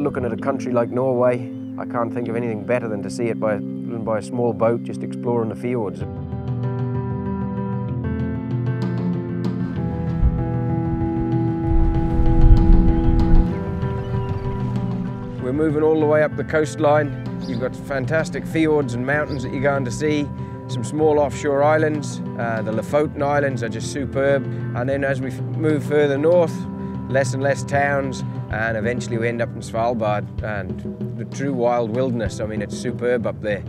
looking at a country like Norway, I can't think of anything better than to see it by a small boat just exploring the fjords. We're moving all the way up the coastline. You've got fantastic fjords and mountains that you're going to see, some small offshore islands. The Lofoten Islands are just superb. And then as we move further north, less and less towns, and eventually we end up in Svalbard and the true wild wilderness. I mean, it's superb up there.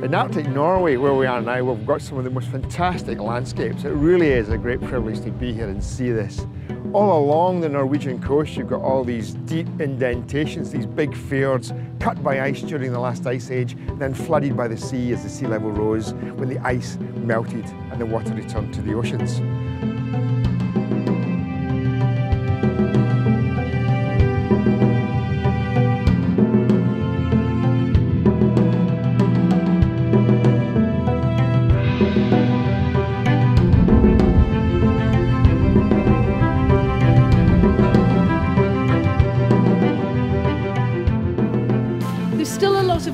In Arctic Norway, where we are now, we've got some of the most fantastic landscapes. It really is a great privilege to be here and see this. All along the Norwegian coast, you've got all these deep indentations, these big fjords cut by ice during the last ice age, and then flooded by the sea as the sea level rose when the ice melted and the water returned to the oceans.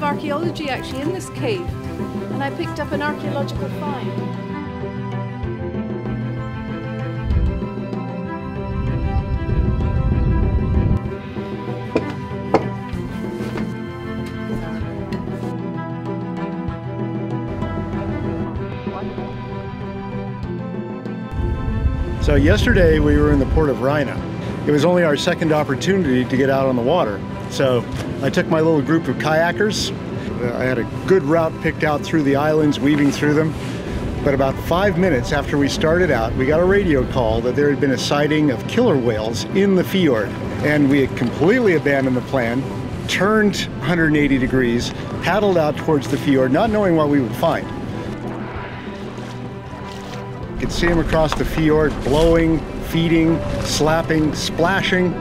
Archaeology actually in this cave, and I picked up an archaeological find. So yesterday we were in the port of Rhina. It was only our second opportunity to get out on the water. So I took my little group of kayakers. I had a good route picked out through the islands, weaving through them. But about 5 minutes after we started out, we got a radio call that there had been a sighting of killer whales in the fjord. And we had completely abandoned the plan, turned 180 degrees, paddled out towards the fjord, not knowing what we would find. You could see them across the fjord, blowing, feeding, slapping, splashing.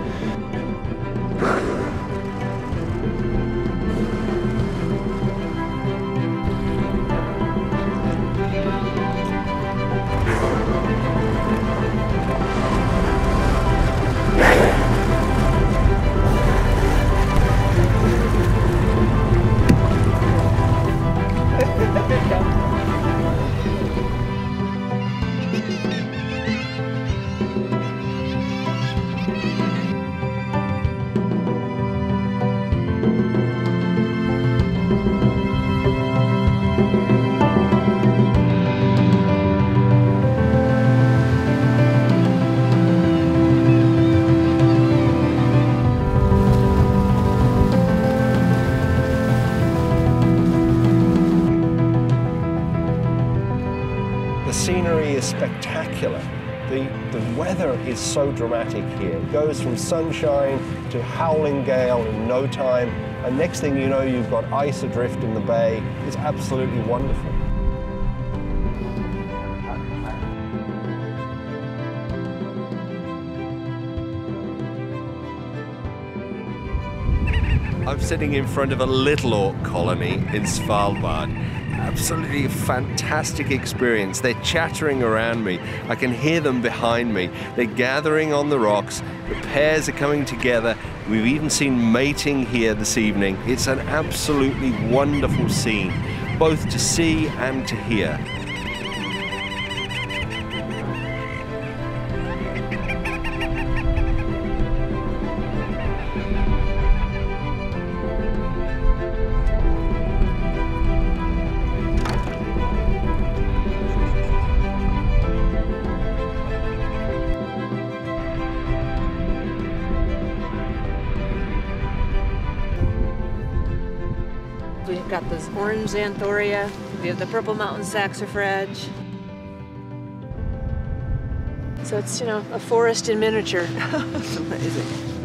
Spectacular. The weather is so dramatic here. It goes from sunshine to howling gale in no time, and next thing you know, you've got ice adrift in the bay. It's absolutely wonderful. I'm sitting in front of a little orc colony in Svalbard. Absolutely fantastic experience. They're chattering around me. I can hear them behind me. They're gathering on the rocks. The pairs are coming together. We've even seen mating here this evening. It's an absolutely wonderful scene, both to see and to hear. We've got this orange xanthoria, we have the purple mountain saxifrage. So it's, you know, a forest in miniature. It's amazing.